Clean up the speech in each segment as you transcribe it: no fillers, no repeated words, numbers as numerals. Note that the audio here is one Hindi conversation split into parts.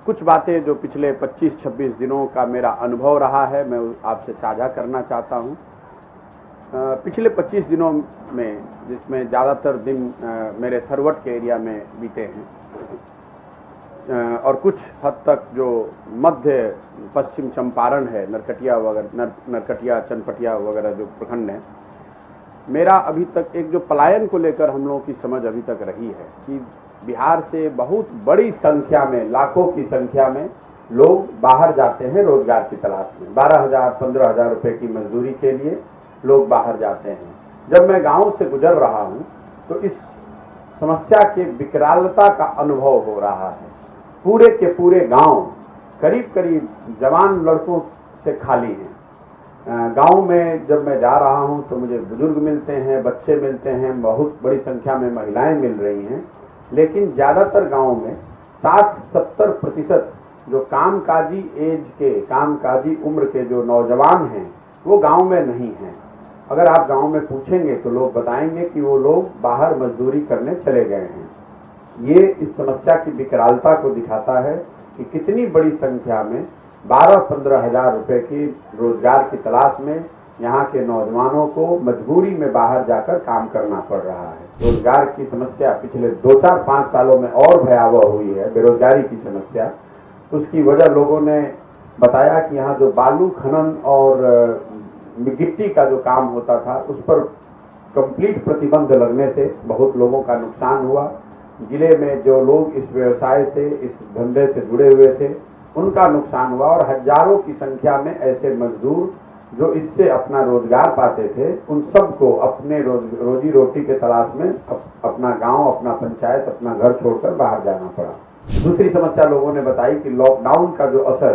कुछ बातें जो पिछले 25-26 दिनों का मेरा अनुभव रहा है मैं आपसे साझा करना चाहता हूं। पिछले 25 दिनों में जिसमें ज़्यादातर दिन मेरे सरवट के एरिया में बीते हैं और कुछ हद तक जो मध्य पश्चिम चंपारण है, नरकटिया चनपटिया वगैरह जो प्रखंड है, मेरा अभी तक एक जो पलायन को लेकर हम लोगों की समझ अभी तक रही है कि बिहार से बहुत बड़ी संख्या में, लाखों की संख्या में लोग बाहर जाते हैं रोजगार की तलाश में। 12,000-15,000 रुपए की मजदूरी के लिए लोग बाहर जाते हैं। जब मैं गांव से गुजर रहा हूं तो इस समस्या के विकरालता का अनुभव हो रहा है। पूरे के पूरे गांव करीब करीब जवान लड़कों से खाली हैं। गांव में जब मैं जा रहा हूं तो मुझे बुजुर्ग मिलते हैं, बच्चे मिलते हैं, बहुत बड़ी संख्या में महिलाएं मिल रही हैं, लेकिन ज्यादातर गांवों में 60-70% जो कामकाजी उम्र के जो नौजवान हैं वो गांव में नहीं हैं। अगर आप गांव में पूछेंगे तो लोग बताएंगे कि वो लोग बाहर मजदूरी करने चले गए हैं। ये इस समस्या की विकरालता को दिखाता है कि कितनी बड़ी संख्या में 12-15 हजार रुपए की रोजगार की तलाश में यहाँ के नौजवानों को मजबूरी में बाहर जाकर काम करना पड़ रहा है। रोजगार की समस्या पिछले 2-4-5 सालों में और भयावह हुई है, बेरोजगारी की समस्या। उसकी वजह लोगों ने बताया कि यहाँ जो बालू खनन और गिट्टी का जो काम होता था उस पर कंप्लीट प्रतिबंध लगने से बहुत लोगों का नुकसान हुआ। जिले में जो लोग इस व्यवसाय से, इस धंधे से जुड़े हुए थे, उनका नुकसान हुआ और हजारों की संख्या में ऐसे मजदूर जो इससे अपना रोजगार पाते थे, उन सबको अपने रोजी रोटी के तलाश में अपना गांव, अपना पंचायत, अपना घर छोड़कर बाहर जाना पड़ा। दूसरी समस्या लोगों ने बताई कि लॉकडाउन का जो असर,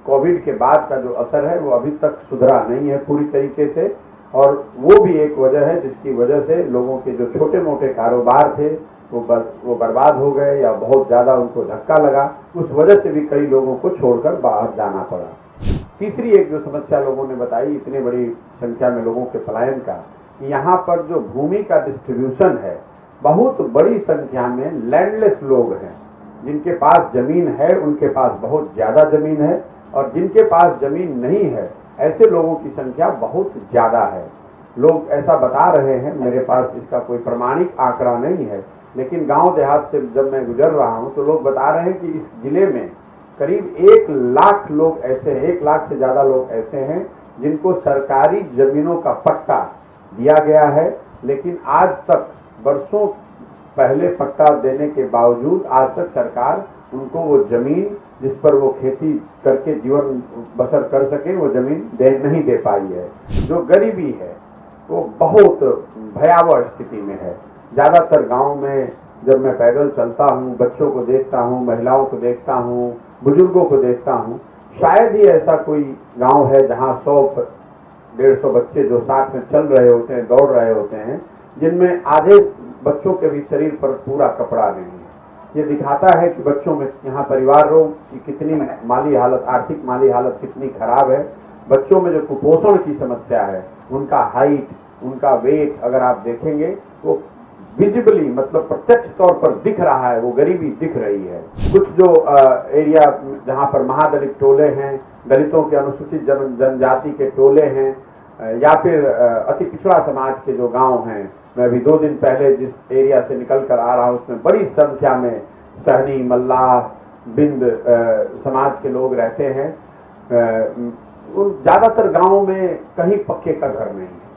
कोविड के बाद का जो असर है वो अभी तक सुधरा नहीं है पूरी तरीके से, और वो भी एक वजह है जिसकी वजह से लोगों के जो छोटे मोटे कारोबार थे वो बर्बाद हो गए या बहुत ज्यादा उनको धक्का लगा। उस वजह से भी कई लोगों को छोड़कर बाहर जाना पड़ा। तीसरी एक जो समस्या लोगों ने बताई इतनी बड़ी संख्या में लोगों के पलायन का, कि यहाँ पर जो भूमि का डिस्ट्रीब्यूशन है, बहुत बड़ी संख्या में लैंडलेस लोग हैं। जिनके पास जमीन है उनके पास बहुत ज्यादा जमीन है, और जिनके पास जमीन नहीं है ऐसे लोगों की संख्या बहुत ज्यादा है। लोग ऐसा बता रहे हैं, मेरे पास इसका कोई प्रमाणिक आंकड़ा नहीं है, लेकिन गांव देहात से जब मैं गुजर रहा हूं तो लोग बता रहे हैं कि इस जिले में करीब 1 लाख लोग ऐसे हैं, 1 लाख से ज्यादा लोग ऐसे हैं जिनको सरकारी जमीनों का पट्टा दिया गया है, लेकिन आज तक, वर्षों पहले पट्टा देने के बावजूद आज तक सरकार उनको वो जमीन जिस पर वो खेती करके जीवन बसर कर सके वो जमीन नहीं दे पाई है। जो गरीबी है वो बहुत भयावह स्थिति में है। ज्यादातर गांव में जब मैं पैदल चलता हूँ, बच्चों को देखता हूँ, महिलाओं को देखता हूँ, बुजुर्गों को देखता हूँ, शायद ही ऐसा कोई गांव है जहाँ 100-150 बच्चे जो साथ में चल रहे होते हैं, दौड़ रहे होते हैं, जिनमें आधे बच्चों के भी शरीर पर पूरा कपड़ा नहीं है। ये दिखाता है कि बच्चों में, यहाँ परिवारों की कितनी माली हालत, आर्थिक माली हालत कितनी खराब है। बच्चों में जो कुपोषण की समस्या है, उनका हाइट, उनका वेट अगर आप देखेंगे वो विजिबली, मतलब प्रत्यक्ष तौर पर दिख रहा है, वो गरीबी दिख रही है। कुछ जो एरिया जहाँ पर महादलित टोले हैं, दलितों के अनुसूचित जनजाति के टोले हैं, या फिर अति पिछड़ा समाज के जो गांव हैं, मैं अभी 2 दिन पहले जिस एरिया से निकल कर आ रहा हूँ उसमें बड़ी संख्या में सहनी, मल्लाह, बिंद समाज के लोग रहते हैं। ज्यादातर गांवों में कहीं पक्के का घर नहीं है।